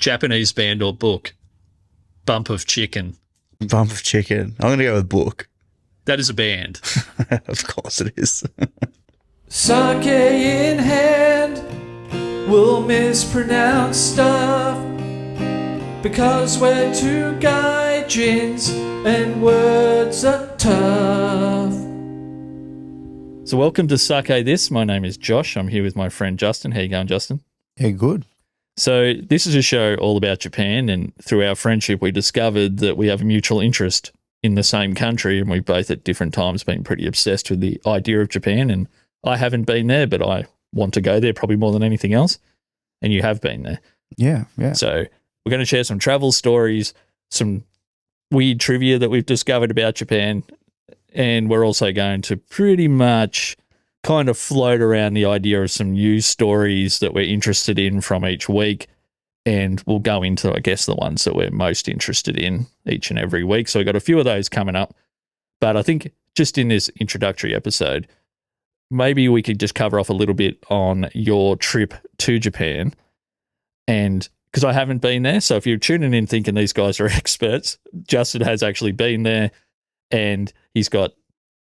Japanese band or book? Bump of Chicken. Bump of Chicken. I'm going to go with book. That is a band. Of course it is. Sake in hand, we'll mispronounce stuff because we're two gaijins and words are tough. So welcome to Sake This. My name is Josh. I'm here with my friend Justin. How you going, Justin? Yeah, good. So this is a show all about Japan, and through our friendship we discovered that we have a mutual interest in the same country, and we've both at different times been pretty obsessed with the idea of Japan. And I haven't been there, but I want to go there probably more than anything else. And you have been there. Yeah. So we're going to share some travel stories, some weird trivia that we've discovered about Japan, and we're also going to pretty much kind of float around the idea of some news stories that we're interested in from each week. And we'll go into, I guess, the ones that we're most interested in each and every week. So we've got a few of those coming up. But I think just in this introductory episode, maybe we could just cover off a little bit on your trip to Japan. And because I haven't been there, so if you're tuning in thinking these guys are experts, Justin has actually been there, and he's got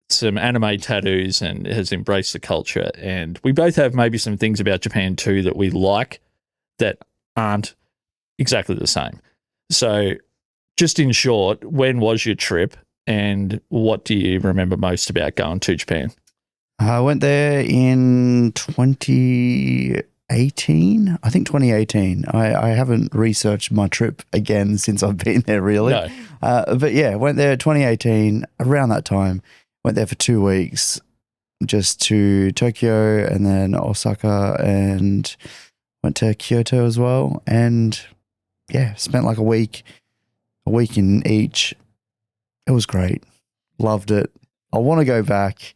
some anime tattoos and has embraced the culture. And we both have maybe some things about Japan too that we like that aren't exactly the same. So just in short, when was your trip and what do you remember most about going to Japan? I went there in 2018. I think 2018. I haven't researched my trip again since I've been there, really. No. But yeah, went there 2018, around that time. Went there for 2 weeks, just to Tokyo and then Osaka, and went to Kyoto as well. And yeah, spent like a week in each. It was great. Loved it. I want to go back.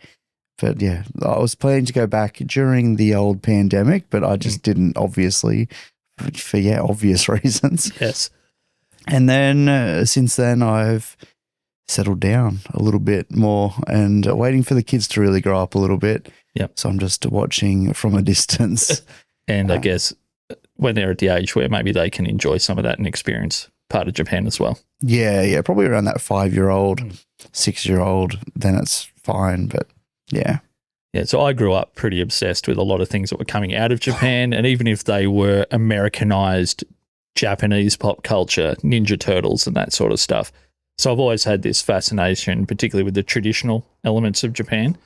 But yeah, I was planning to go back during the old pandemic, but I just didn't, obviously, for obvious reasons. Yes. And then since then, I've settled down a little bit more and waiting for the kids to really grow up a little bit. Yep. So I'm just watching from a distance. And I guess when they're at the age where maybe they can enjoy some of that and experience part of Japan as well. Yeah, probably around that 5-year-old, 6-year-old, then it's fine. But yeah. Yeah, so I grew up pretty obsessed with a lot of things that were coming out of Japan, and even if they were Americanized Japanese pop culture, Ninja Turtles and that sort of stuff. So I've always had this fascination, particularly with the traditional elements of Japan.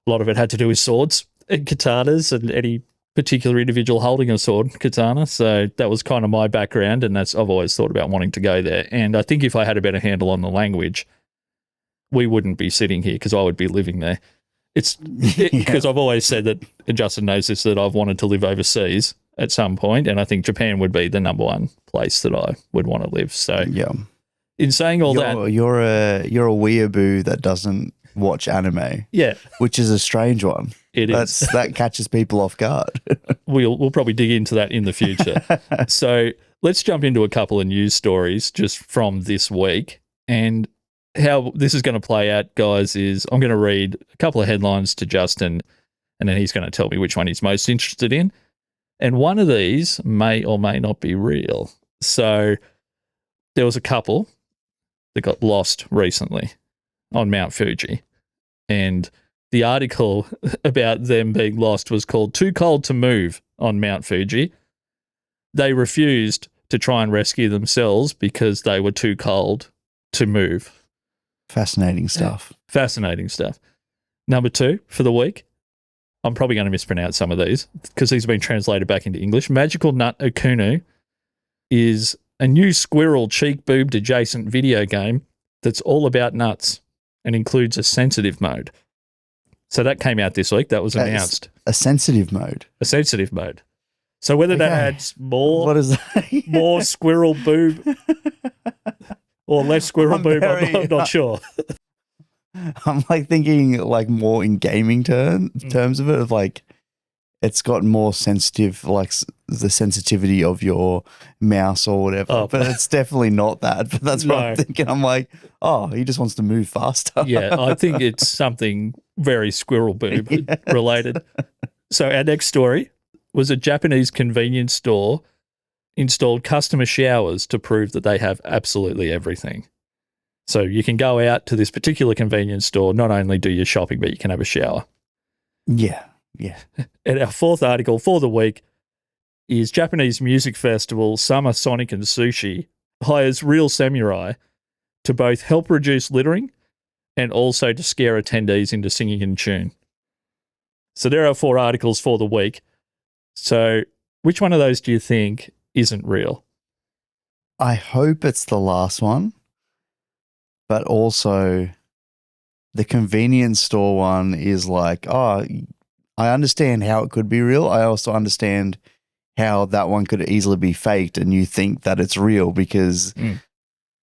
A lot of it had to do with swords and katanas and any particular individual holding a sword katana. So that was kind of my background, and I've always thought about wanting to go there. And I think if I had a better handle on the language, we wouldn't be sitting here because I would be living there. It's because I've always said that, and Justin knows this, that I've wanted to live overseas at some point, and I think Japan would be the number one place that I would want to live. So yeah. In saying all that, you're a weeaboo that doesn't watch anime. Yeah, which is a strange one. It is. That catches people off guard. We'll probably dig into that in the future. So let's jump into a couple of news stories just from this week. And how this is going to play out, guys, is I'm going to read a couple of headlines to Justin, and then he's going to tell me which one he's most interested in. And one of these may or may not be real. So there was a couple that got lost recently on Mount Fuji. And the article about them being lost was called "Too Cold to Move" on Mount Fuji. They refused to try and rescue themselves because they were too cold to move. Fascinating stuff. Fascinating stuff. Number 2 for the week. I'm probably going to mispronounce some of these because these have been translated back into English. Magical Nut Okunu is a new Squirrel Cheek Boob adjacent video game that's all about nuts and includes a sensitive mode. So that came out this week. That was announced. A sensitive mode. A sensitive mode. So whether that adds more, what is that? more squirrel boob or less squirrel boob, I'm not sure. I'm like thinking like more in gaming terms of it, of like it's got more sensitive, like the sensitivity of your mouse or whatever. Oh. But it's definitely not that. But that's what I'm thinking. I'm like, oh, he just wants to move faster. Yeah, I think it's something very squirrel boob related. So our next story was a Japanese convenience store installed customer showers to prove that they have absolutely everything. So you can go out to this particular convenience store, not only do your shopping, but you can have a shower. Yeah. And our fourth article for the week is Japanese music festival Summer Sonic and Sushi hires real samurai to both help reduce littering and also to scare attendees into singing in tune. So there are 4 articles for the week. So which one of those do you think isn't real? I hope it's the last one, but also the convenience store one is like, oh, I understand how it could be real. I also understand how that one could easily be faked and you think that it's real because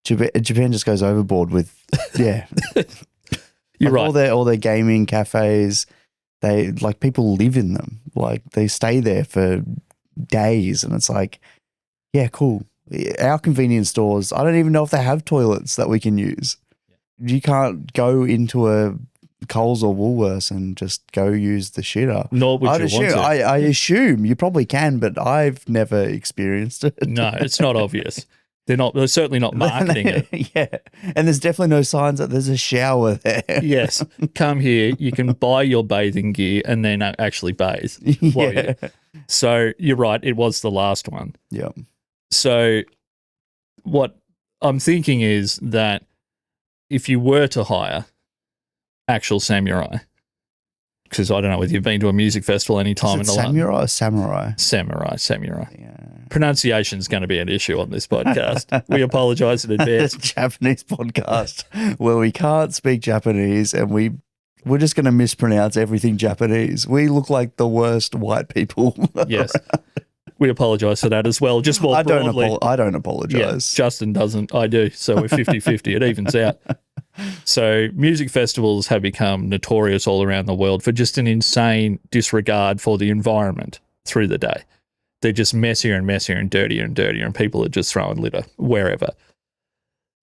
Japan just goes overboard with, yeah. You're right. All their gaming cafes, they like people live in them. Like they stay there for days and it's like, yeah, cool. Our convenience stores, I don't even know if they have toilets that we can use. You can't go into a Coles or Woolworths and just go use the shitter. Nor would you want to. I assume you probably can, but I've never experienced it. No, it's not obvious. They're certainly not marketing it. Yeah. And there's definitely no signs that there's a shower there. Yes. Come here. You can buy your bathing gear and then actually bathe. Yeah. So you're right. It was the last one. Yeah. So what I'm thinking is that if you were to hire actual samurai, because I don't know whether you've been to a music festival any time in the samurai or samurai? Samurai. Yeah. Pronunciation is going to be an issue on this podcast. We apologize in advance. It's a Japanese podcast where we can't speak Japanese and we're just going to mispronounce everything Japanese. We look like the worst white people. Yes. We apologize for that as well. Just more broadly. I don't apologize. Yeah, Justin doesn't. I do. So we're 50-50. It evens out. So music festivals have become notorious all around the world for just an insane disregard for the environment through the day. They're just messier and messier and dirtier, and people are just throwing litter wherever.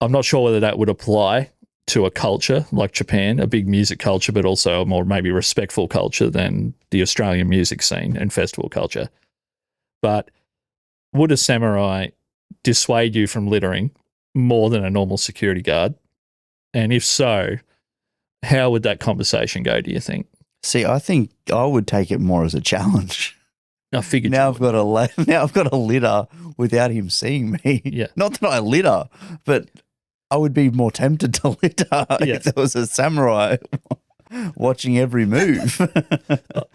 I'm not sure whether that would apply to a culture like Japan, a big music culture, but also a more maybe respectful culture than the Australian music scene and festival culture. But would a samurai dissuade you from littering more than a normal security guard? And if so, how would that conversation go, do you think? See, I think I would take it more as a challenge. I figured now I've got a litter without him seeing me. Yeah. Not that I litter, but I would be more tempted to litter if there was a samurai watching every move.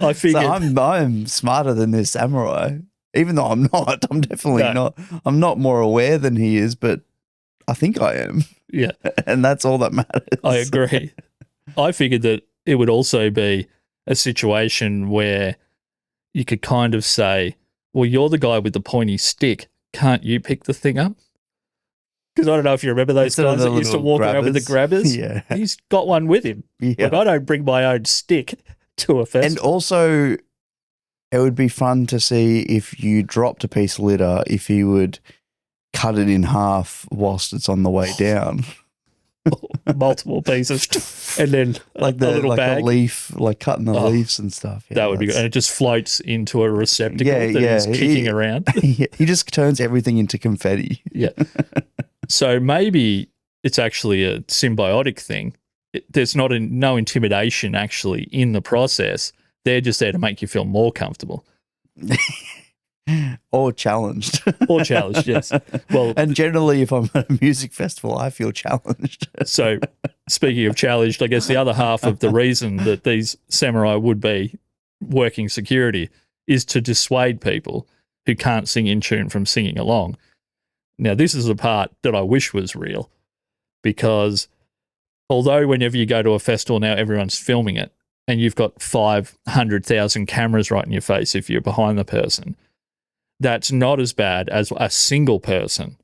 I figured. So I'm smarter than this samurai. Even though I'm not, I'm definitely not. I'm not more aware than he is, but I think I am. Yeah. And that's all that matters. I agree. I figured that it would also be a situation where you could kind of say, well, you're the guy with the pointy stick. Can't you pick the thing up? Because I don't know if you remember those guys that used to walk around with the grabbers. Yeah. He's got one with him. Yeah. Like, I don't bring my own stick to a festival. And also, it would be fun to see if you dropped a piece of litter, if he would cut it in half whilst it's on the way down. Multiple pieces. And then like a little bag. A leaf, like cutting the leaves and stuff. Yeah, that would be good. And it just floats into a receptacle that is kicking around. He just turns everything into confetti. Yeah. So maybe it's actually a symbiotic thing. There's no intimidation actually in the process. They're just there to make you feel more comfortable. Or challenged. Or challenged, yes. Well, and generally, if I'm at a music festival, I feel challenged. So, speaking of challenged, I guess the other half of the reason that these samurai would be working security is to dissuade people who can't sing in tune from singing along. Now, this is a part that I wish was real, because although whenever you go to a festival now, everyone's filming it, and you've got 500,000 cameras right in your face if you're behind the person, that's not as bad as a single person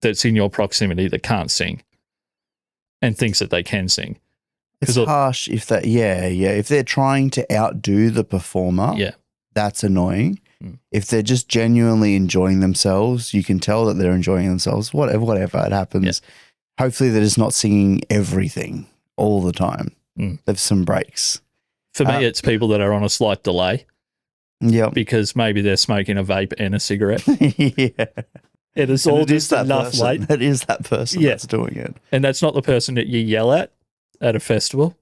that's in your proximity that can't sing and thinks that they can sing. It's harsh if that, if they're trying to outdo the performer, that's annoying. If they're just genuinely enjoying themselves, you can tell that they're enjoying themselves, whatever it happens. Yeah. Hopefully they're just not singing everything all the time. There's some breaks. For me, it's people that are on a slight delay. Yep. because maybe they're smoking a vape and a cigarette. Yeah. It is And all it is just that enough, person. mate. It is that person Yeah. that's doing it. And that's not the person that you yell at a festival.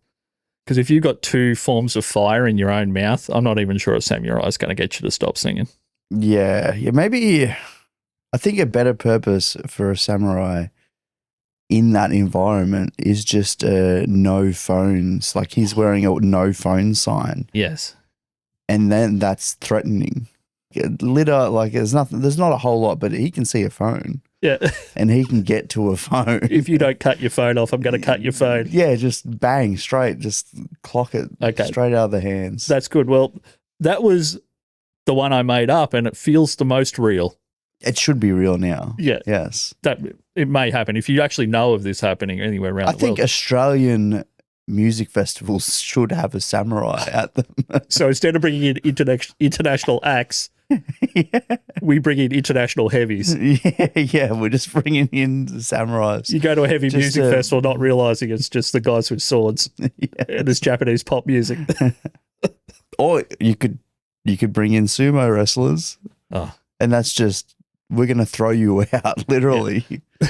Because if you've got two forms of fire in your own mouth, I'm not even sure a samurai is going to get you to stop singing. Yeah. Maybe I think a better purpose for a samurai in that environment is just no phones. Like he's wearing a no phone sign, Yes. and then that's threatening. Litter, like there's nothing. There's not a whole lot, but he can see a phone. Yeah. And he can get to a phone. If you don't cut your phone off, I'm going to cut your phone. Yeah, just bang, straight, just clock it straight out of the hands. That's good. Well, that was the one I made up, and it feels the most real. It should be real now. Yeah. Yes. That it may happen. If you actually know of this happening anywhere around I the think world. Australian music festivals should have a samurai at them. So instead of bringing in international acts, we bring in international heavies. Yeah, we're just bringing in the samurais. You go to a heavy Just, music festival not realizing it's just the guys with swords and it's Japanese pop music. Or you could bring in sumo wrestlers, Oh. and that's just we're going to throw you out, literally. Yeah.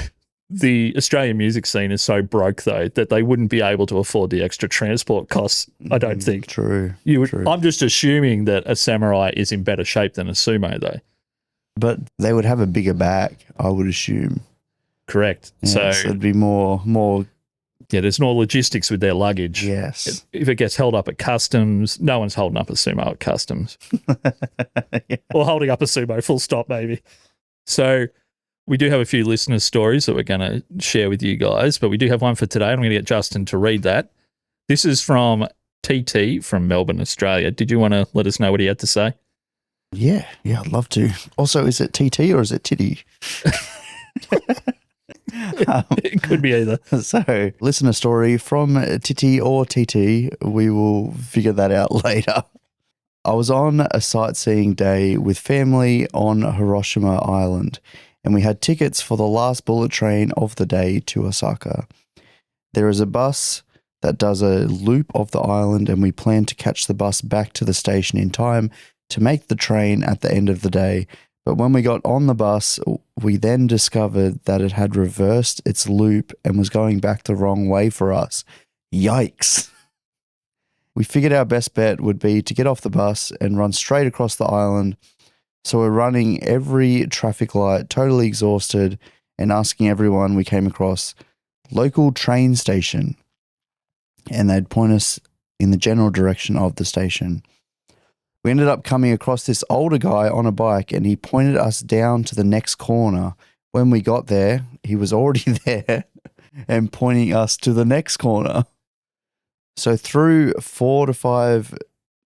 The Australian music scene is so broke, though, that they wouldn't be able to afford the extra transport costs, I don't think. True. True. I'm just assuming that a samurai is in better shape than a sumo, though. But they would have a bigger back, I would assume. Correct. Yeah, so it'd be more. Yeah, there's more logistics with their luggage. Yes. If it gets held up at customs, no one's holding up a sumo at customs. Yeah. Or holding up a sumo, full stop, maybe. So we do have a few listener stories that we're going to share with you guys, but we do have one for today. I'm going to get Justin to read that. This is from TT from Melbourne, Australia. Did you want to let us know what he had to say? Yeah, I'd love to. Also, is it TT or is it Titty? It could be either. So, listener story from Titty or TT. We will figure that out later. I was on a sightseeing day with family on Hiroshima Island, and we had tickets for the last bullet train of the day to Osaka. There is a bus that does a loop of the island, and we plan to catch the bus back to the station in time to make the train at the end of the day. But when we got on the bus, we then discovered that it had reversed its loop and was going back the wrong way for us. Yikes. We figured our best bet would be to get off the bus and run straight across the island. So we're running every traffic light, totally exhausted, and asking everyone we came across, local train station. And they'd point us in the general direction of the station. We ended up coming across this older guy on a bike, and he pointed us down to the next corner. When we got there, he was already there and pointing us to the next corner. So through 4 to 5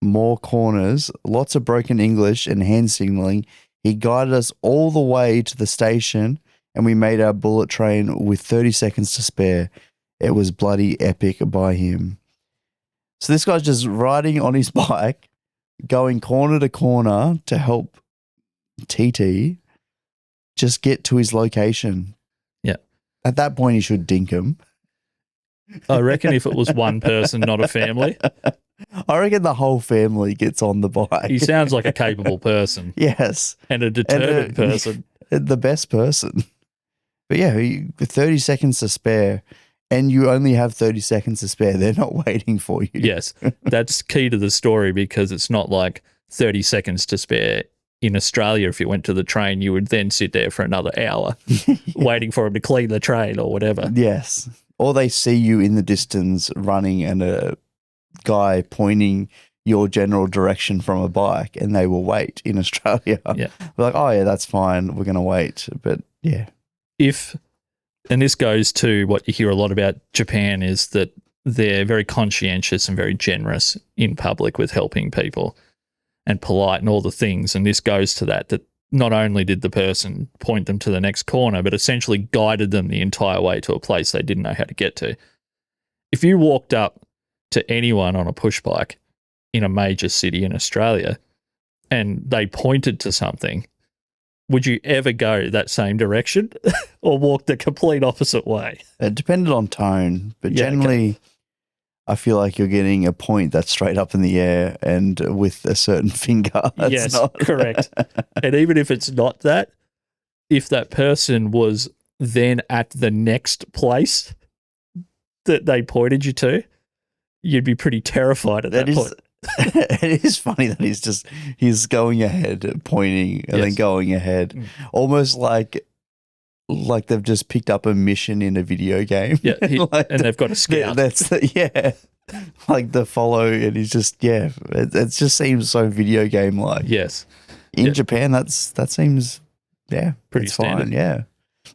more corners, lots of broken English and hand signaling, he guided us all the way to the station, and we made our bullet train with 30 seconds to spare. It was bloody epic by him. So this guy's just riding on his bike, going corner to corner to help TT just get to his location. Yeah. At that point, he should dink him. I reckon if it was one person, not a family. I reckon the whole family gets on the bike. He sounds like a capable person. Yes. And a determined person. The best person. But yeah, 30 seconds to spare, and you only have 30 seconds to spare. They're not waiting for you. Yes. That's key to the story, because it's not like 30 seconds to spare. In Australia, if you went to the train, you would then sit there for another hour waiting for him to clean the train or whatever. Yes. Or they see you in the distance running and a guy pointing your general direction from a bike, and they will wait in Australia. Yeah. We're like, oh, yeah, that's fine. We're going to wait. But yeah. And this goes to what you hear a lot about Japan, is that they're very conscientious and very generous in public with helping people and polite and all the things. And this goes to that not only did the person point them to the next corner, but essentially guided them the entire way to a place they didn't know how to get to. If you walked up to anyone on a push bike in a major city in Australia and they pointed to something, would you ever go that same direction or walk the complete opposite way? It depended on tone, but Yeah, generally I feel like you're getting a point that's straight up in the air and with a certain finger. That's yes, not- correct. And even if it's not that, if that person was then at the next place that they pointed you to, you'd be pretty terrified at that point. It is funny that he's going ahead, pointing, and then Yes. going ahead, almost like they've just picked up a mission in a video game. Yeah, Like and they've got a scout. That's like the follow, and he's just it just seems so video game like. Yes. In Yeah. Japan, that seems Pretty it's fine. standard. Yeah,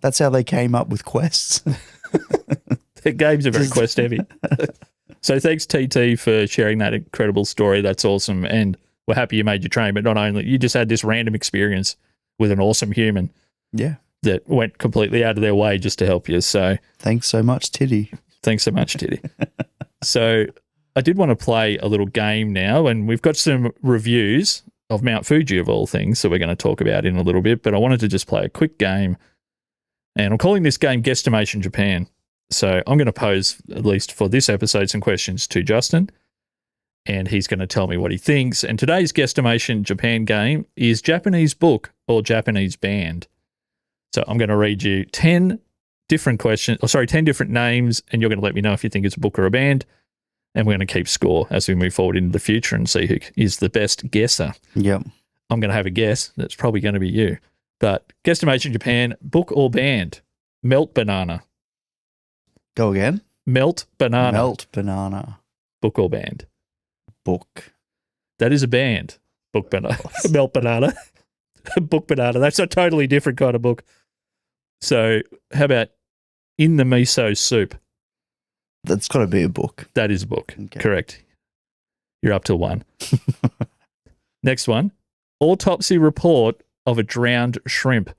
that's how they came up with quests. The games are very Just- quest heavy. So thanks, TT, for sharing that incredible story. That's awesome. And we're happy you made your train, but not only, you just had this random experience with an awesome human Yeah, that went completely out of their way just to help you. So thanks so much, Titty. thanks so much, Titty. So I did want to play a little game now, and we've got some reviews of Mount Fuji, of all things, that we're going to talk about in a little bit, but I wanted to just play a quick game, and I'm calling this game Guesstimation Japan. So I'm going to pose, at least for this episode, some questions to Justin, and he's going to tell me what he thinks. And today's Guesstimation Japan game is Japanese book or Japanese band. So I'm going to read you 10 different questions, 10 different names, and you're going to let me know if you think it's a book or a band. And we're going to keep score as we move forward into the future and see who is the best guesser. Yep. I'm going to have a guess. That's probably going to be you. But Guesstimation Japan, book or band? Melt banana. Go again. Melt banana. Melt banana. Book or band? Book. That is a band. Book banana. Melt banana. Book banana. That's a totally different kind of book. So how about In the Miso Soup? That's got to be a book. That is a book. Okay. Correct. You're up to one. Next one. Autopsy report of a drowned shrimp.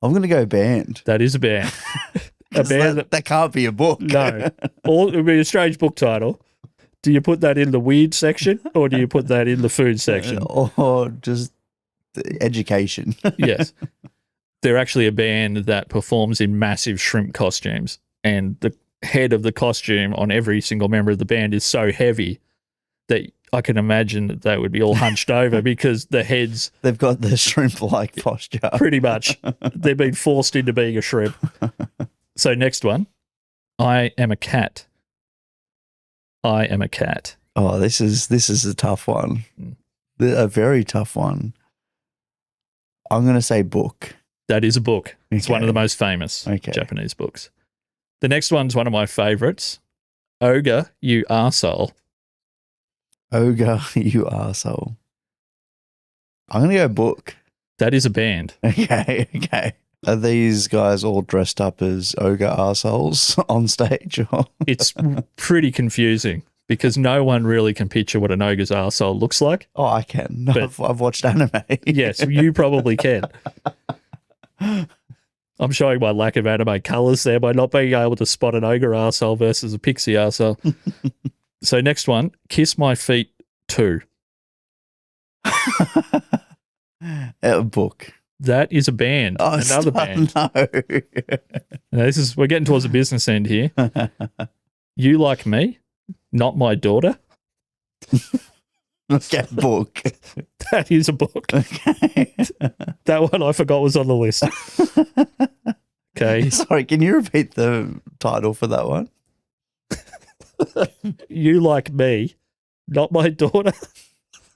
I'm going to go band. That is a band. A 'Cause band that can't be a book. No. It would be a strange book title. Do you put that in the weird section or do you put that in the food section? Or just education. Yes. They're actually a band that performs in massive shrimp costumes. And the head of the costume on every single member of the band is so heavy that I can imagine that they would be all hunched over because the heads, They've got the shrimp-like posture. pretty much, they've been forced into being a shrimp. So next one. I am a cat. I am a cat. Oh, this is a tough one. A very tough one. I'm going to say book. That is a book. It's one of the most famous Okay. Japanese books. The next one's one of my favorites. Ogre, you arsehole. Ogre, you arsehole. I'm going to go book. That is a band. Okay. Are these guys all dressed up as ogre arseholes on stage? It's pretty confusing because no one really can picture what an ogre's arsehole looks like. Oh, I can. But- I've watched anime. Yes, you probably can. I'm showing my lack of anime colours there by not being able to spot an ogre arsehole versus a pixie arsehole. So next one, Kiss My Feet 2. Book. That is a band. Oh, Another band. No. Now, we're getting towards the business end here. You Like Me, Not My Daughter. Okay, book. That is a book. Okay. That one I forgot was on the list. Okay. Sorry, can you repeat the title for that one? You Like Me, Not My Daughter.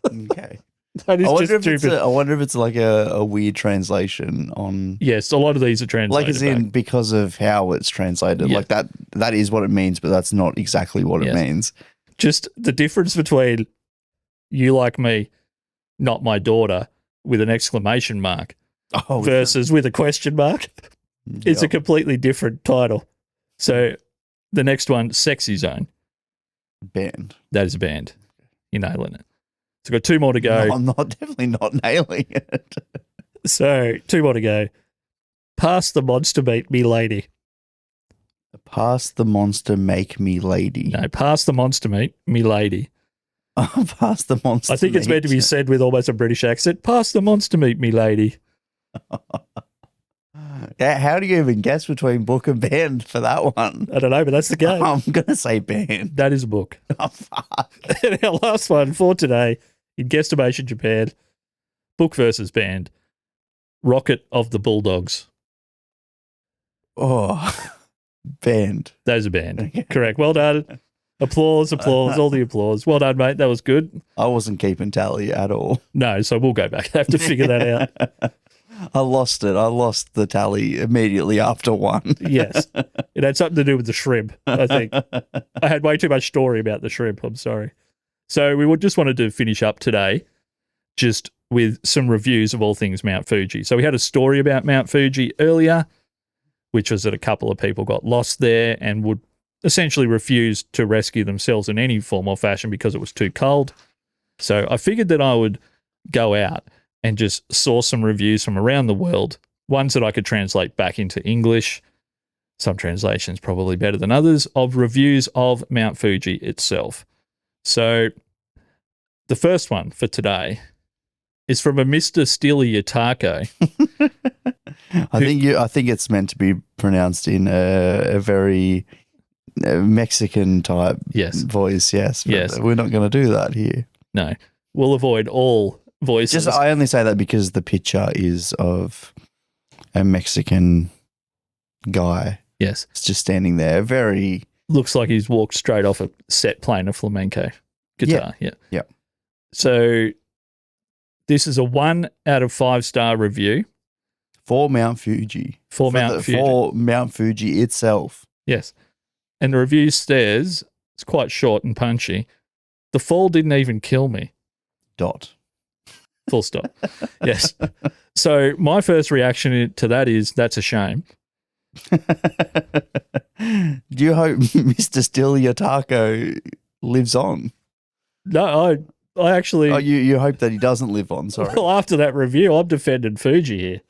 Okay. That is I just stupid. wonder if it's like a weird translation on, Yes, a lot of these are translated. like as in back. because of how it's translated. Yeah. Like that is what it means, but that's not exactly what Yes. it means. Just the difference between You Like Me, Not My Daughter with an exclamation mark Oh, versus with a question mark. It's a yep. completely different title. So the next one, Sexy Zone. Band. That is a band. You're nailing it. So we've got two more to go. No, I'm not definitely not nailing it. So two more to go. Pass the monster meat, me lady. Pass the monster, make me lady. No, pass the monster meat, me lady. Pass the monster. I think it's meant to be meat. said with almost a British accent. Pass the monster meat, me lady. Yeah, how do you even guess between book and band for that one? I don't know, but that's the game. I'm going to say band. That is a book. Oh, fuck. And our last one for today in Guesstimation Japan, book versus band, Rocket of the Bulldogs. Oh, band. That is a band. Correct. Well done. Applause, all the applause. Well done, mate. That was good. I wasn't keeping tally at all. No, so we'll go back. I have to figure that out. I lost it. I lost the tally immediately after one. Yes. It had something to do with the shrimp, I think. I had way too much story about the shrimp. I'm sorry. So we just wanted to finish up today just with some reviews of all things Mount Fuji. So we had a story about Mount Fuji earlier, which was that a couple of people got lost there and would essentially refuse to rescue themselves in any form or fashion because it was too cold. So I figured that I would go out and just source some reviews from around the world, ones that I could translate back into English, some translations probably better than others, of reviews of Mount Fuji itself. So the first one for today is from a Mr. Steely Yatako. I think it's meant to be pronounced in a very Mexican type voice, yes. But Yes. we're not going to do that here. No, we'll avoid all voices. I only say that because the picture is of a Mexican guy. Yes. It's just standing there, very... Looks like he's walked straight off a set playing a flamenco guitar. Yeah. Yeah. So this is a 1 out of 5 star review. For Mount Fuji. For Mount Fuji. For Mount Fuji itself. Yes. And the review says, it's quite short and punchy, the fall didn't even kill me. Dot. Full stop. Yes. So my first reaction to that is, that's a shame. Do you hope Mr. Steely Yatako lives on? No, I actually... Oh, you hope that he doesn't live on, sorry. Well, after that review, I'm defending Fuji here.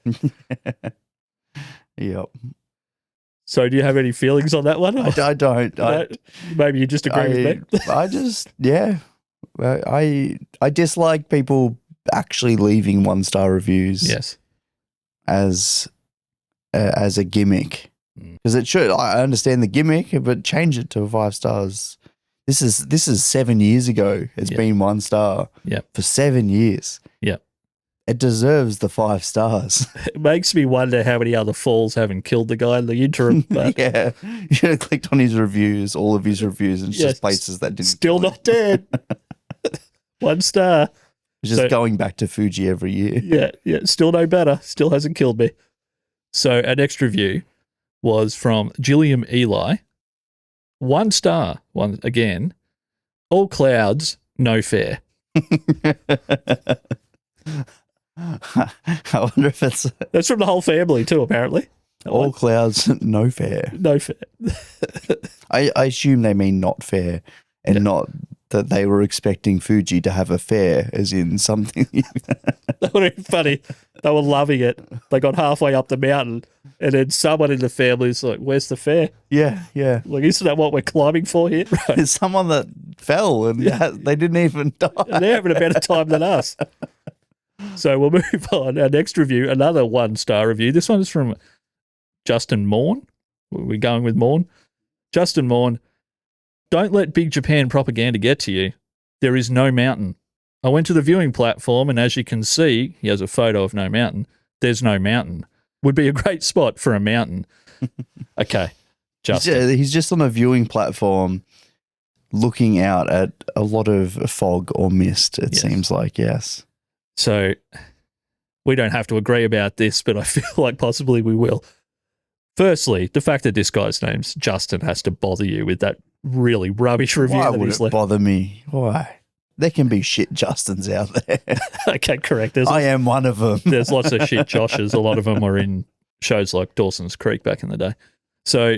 Yep. So do you have any feelings on that one? I don't. Maybe you just agree with me. I just, yeah. I dislike people actually leaving 1-star reviews. Yes. As a gimmick. Because it should. I understand the gimmick, but change it to 5 stars. This is 7 years ago. It's been 1 star for 7 years. Yeah. It deserves the 5 stars. It makes me wonder how many other falls haven't killed the guy in the interim. But Yeah. You should have clicked on his reviews, all of his reviews, and it's just places that didn't still kill not dead. 1 star. Just going back to Fuji every year. Yeah. Still no better. Still hasn't killed me. So our next review was from Gilliam Eli. 1 star. One again. All clouds, no fair. I wonder if it's That's from the whole family too, apparently. all clouds, no fair. No fair. I assume they mean not fair and not that they were expecting Fuji to have a fair, as in something. That would have been funny. They were loving it. They got halfway up the mountain, and then someone in the family is like, "Where's the fair? Yeah. Like, isn't that what we're climbing for here?" Right. There's someone that fell and they didn't even die. And they're having a better time than us. So we'll move on. Our next review, another 1 star review. This one is from Justin Morn. We're going with Morn. Justin Morn. Don't let Big Japan propaganda get to you. There is no mountain. I went to the viewing platform, and as you can see, he has a photo of no mountain. There's no mountain. Would be a great spot for a mountain. Okay, Justin. He's just on a viewing platform looking out at a lot of fog or mist, it seems like, yes. So we don't have to agree about this, but I feel like possibly we will. Firstly, the fact that this guy's name's Justin has to bother you with that really rubbish review. Why that would he's it left. bother me? Why? There can be shit Justins out there. Okay, correct. I am one of them. There's lots of shit Joshes. A lot of them were in shows like Dawson's Creek back in the day. So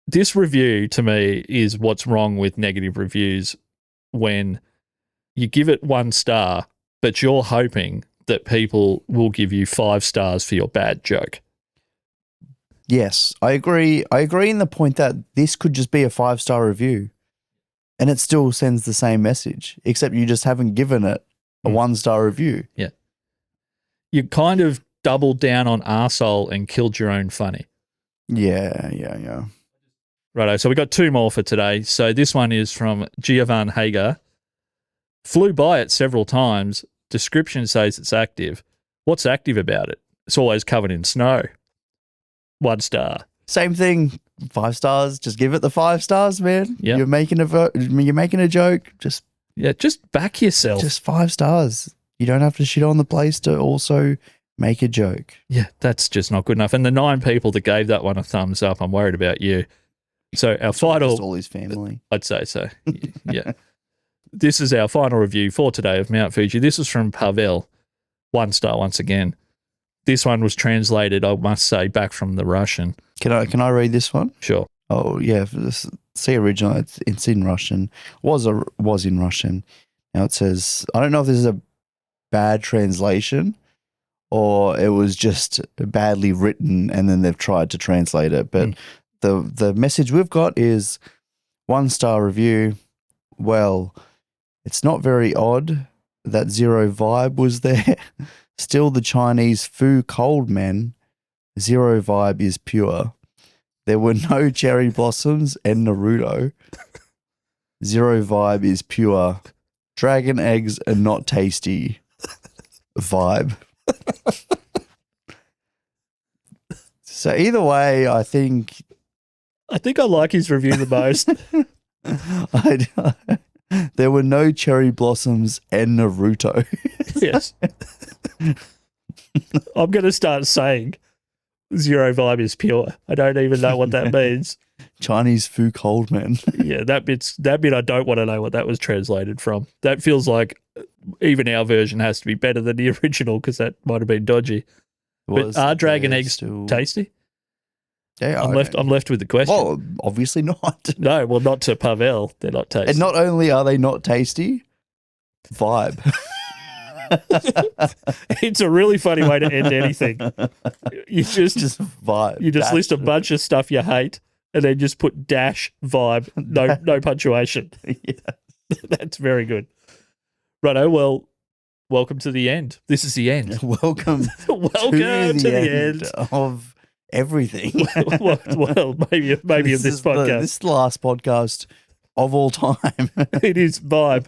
this review to me is what's wrong with negative reviews when you give it 1 star, but you're hoping that people will give you 5 stars for your bad joke. Yes, I agree. I agree in the point that this could just be a 5-star review and it still sends the same message, except you just haven't given it a 1-star review. Yeah. You're kind of doubled down on arsehole and killed your own funny. Yeah. Righto, so we got 2 more for today. So this one is from Giovan Hager. Flew by it several times. Description says it's active. What's active about it? It's always covered in snow. 1 star. Same thing. 5 stars. Just give it the 5 stars, man. Yep. You're making a joke. Just back yourself. Just 5 stars. You don't have to shit on the place to also make a joke. Yeah, that's just not good enough. And the 9 people that gave that one a thumbs up, I'm worried about you. So our final... Just all his family. I'd say so. Yeah. This is our final review for today of Mount Fuji. This is from Pavel. 1 star once again. This one was translated, I must say, back from the Russian. Can I read this one? Sure. Oh yeah, see original. It's in Russian. Was in Russian. Now it says, I don't know if this is a bad translation or it was just badly written and then they've tried to translate it. But the message we've got is 1 star review. Well, it's not very odd that Zero Vibe was there. Still the Chinese Fu cold men. Zero Vibe is pure. There were no cherry blossoms and Naruto. Zero Vibe is pure. Dragon eggs are not tasty. Vibe. So either way, I think I like his review the most. There were no cherry blossoms and Naruto. Yes. I'm going to start saying Zero Vibe is pure. I don't even know what that means. Chinese Fu cold man. Yeah, that bit I don't want to know what that was translated from. That feels like even our version has to be better than the original because that might have been dodgy. But are dragon eggs still tasty? Yeah, I'm left with the question. Well, obviously not. No, well, not to Pavel. They're not tasty. And not only are they not tasty, vibe. It's a really funny way to end anything. You just vibe. You just list a bunch of stuff you hate and then just put dash vibe, no punctuation. Yeah. That's very good. Righto, well, welcome to the end. This is the end. Welcome to the end of everything. well, maybe of this podcast. This is the last podcast of all time. It is vibe.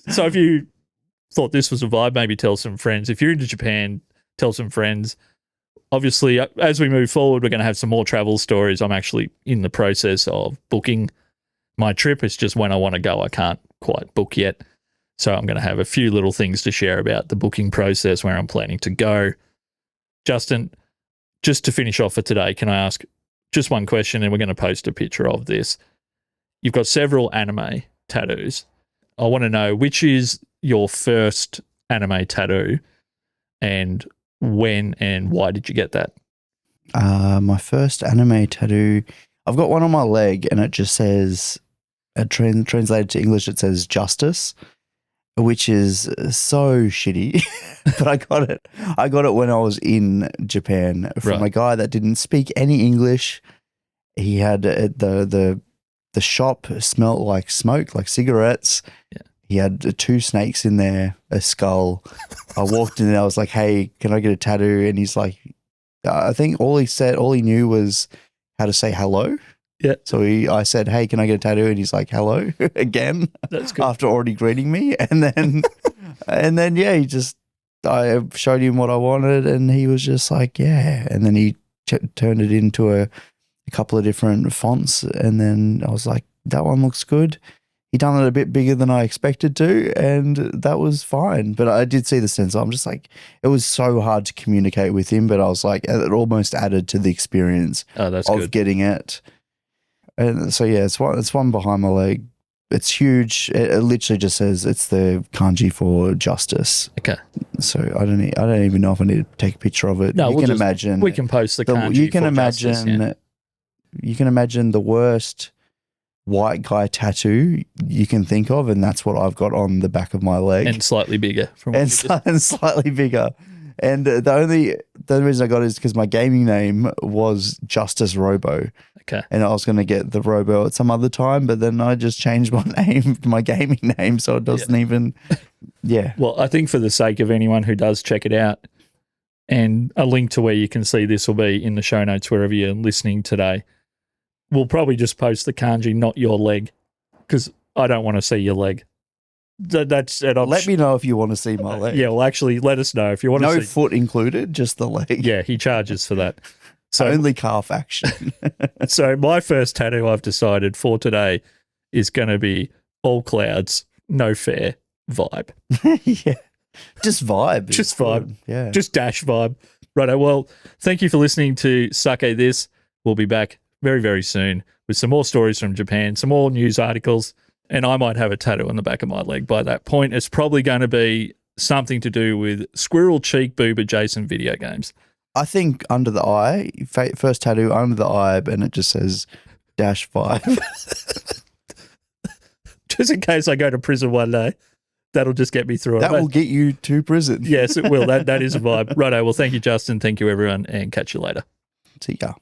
So if you thought this was a vibe, maybe tell some friends. If you're into Japan, tell some friends. Obviously, as we move forward, we're going to have some more travel stories. I'm actually in the process of booking my trip. It's just when I want to go, I can't quite book yet. So I'm going to have a few little things to share about the booking process, where I'm planning to go. Justin, just to finish off for today, can I ask just one question, and we're going to post a picture of this. You've got several anime tattoos. I want to know which is your first anime tattoo and when and why did you get that? My first anime tattoo, I've got one on my leg and it just says, translated to English, it says justice, which is so shitty. But I got it when I was in Japan from a guy that didn't speak any English. He had the shop smelled like smoke, like cigarettes. Yeah. He had 2 snakes in there, a skull. I walked in and I was like, hey, can I get a tattoo? And he's like, I think all he knew was how to say hello. Yeah. So I said, hey, can I get a tattoo? And he's like, hello again. That's good. After already greeting me. And then, yeah, I showed him what I wanted and he was just like, yeah. And then he turned it into a couple of different fonts. And then I was like, that one looks good. He done it a bit bigger than I expected to, and that was fine. But I did see the stencil. I'm just like, it was so hard to communicate with him, but I was like, it almost added to the experience of getting it. And so, yeah, it's one behind my leg. It's huge. It literally just says it's the kanji for justice. Okay. So I don't even know if I need to take a picture of it. No, you can imagine. We can post the kanji. You can imagine. Justice, yeah. You can imagine the worst white guy tattoo you can think of, and that's what I've got on the back of my leg, and slightly bigger, and slightly bigger. And the only reason I got it is because my gaming name was Justice Robo. Okay, and I was going to get the Robo at some other time, but then I just changed my name, my gaming name, so it doesn't even. Yeah. Well, I think for the sake of anyone who does check it out, and a link to where you can see this will be in the show notes wherever you're listening today. We'll probably just post the kanji, not your leg, because I don't want to see your leg. That's it. Let me know if you want to see my leg. Yeah, well, actually, let us know if you want to see. No foot included, just the leg. Yeah, he charges for that. So only calf action. So my first tattoo I've decided for today is going to be all clouds, no fair vibe. Yeah. Just vibe. Just vibe. Good. Yeah. Just dash vibe. Righto. Well, thank you for listening to Sake This. We'll be back very, very soon with some more stories from Japan, some more news articles, and I might have a tattoo on the back of my leg by that point. It's probably going to be something to do with Squirrel Cheek Boob adjacent video games. I think under the eye, first tattoo under the eye, and it just says -5. Just in case I go to prison one day, that'll just get me through it. That will get you to prison. Yes, it will. That is a vibe. Righto. Well, thank you, Justin. Thank you, everyone, and catch you later. See ya.